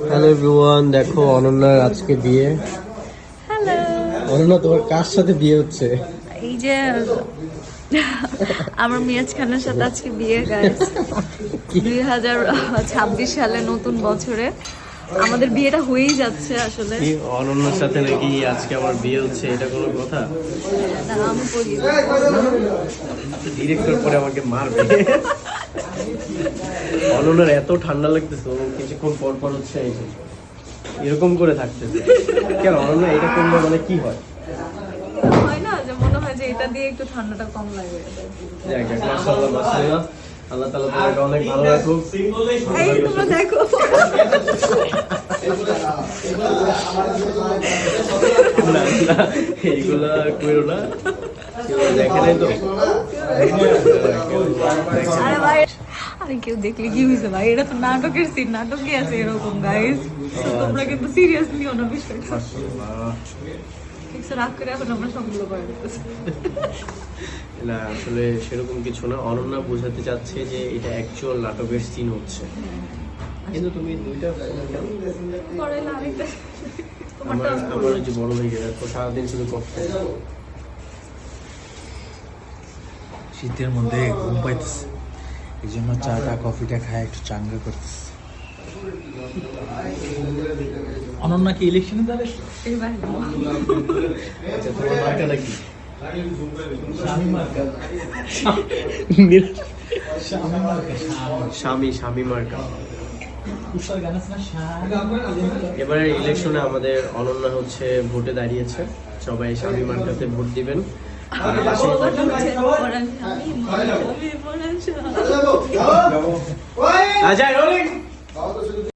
Hello everyone, দেখো অনন্যার আজকে বিয়ে। হ্যালো। অনন্যা, তোমার কার সাথে বিয়ে হচ্ছে? এই যে আমার মিরাজ খানের সাথে আজকে বিয়ে গাইস। 2026 সালে নতুন বছরে আমাদের বিয়েটা হয়েই যাচ্ছে আসলে। কি অনন্যার সাথে নাকি আজকে আমার বিয়ে হচ্ছে, এটা কোনো কথা? না, আমি বলি ডিরেক্টর পরে আমাকে মারবে। অনন্যার এত ঠান্ডা লাগতেছে, ও কিছুক্ষণ পর পর হচ্ছে এই যে এরকম করে থাকতেছে। কেন অনন্যা এটা করলে মানে কি হয়? হয় না যে মনে হয় যে এটা দিয়ে একটু ঠান্ডাটা কম লাগে। যাক যাক, মাশাআল্লাহ মাশাআল্লাহ, আল্লাহ তাআলা তোমাকে অনেক ভালো রাখুক। এই তোমরা দেখো, না না, এইগুলা কইরো না, কেউ দেখে নাই তো। আরে ভাই, আরে কেউ দেখলে কি হয়েছে ভাই, এটা তো নাটকের সিন, নাটকে আছে এরকম গাইস। তোমরা কিন্তু সিরিয়াসলি অন্য বিষয়টা রাগ করে এখন আমরা সবগুলো করে দিতেছি। না আসলে সেরকম কিছু না, অনন্যা বোঝাতে চাচ্ছে যে এটা অ্যাকচুয়াল নাটকের সিন হচ্ছে, কিন্তু তুমি দুইটা পড়াইলে আরেকটা আমার আমার যে বড় হয়ে গেছে তো সারাদিন শুধু করতে। শীতের মধ্যে ঘুম পাইতেছে, এই জন্য চাটা কফিটা খায় একটু চাঙ্গা করতেছে। অনন্যা কি ইলেকশনে দাঁড়াচ্ছে? এবার আচ্ছা, তোমার মার্কা নাকি? স্বামী মার্কা। স্বামী মার্কা, স্বামী মার্কা। পুষ্পার গান আছে না, এবারে ইলেকশনে আমাদের অনন্যা হচ্ছে ভোটে দাঁড়িয়েছে, সবাই স্বামী মার্কাতে ভোট দিবেন। আর পাশেই পড়ান আজাই রোলিং।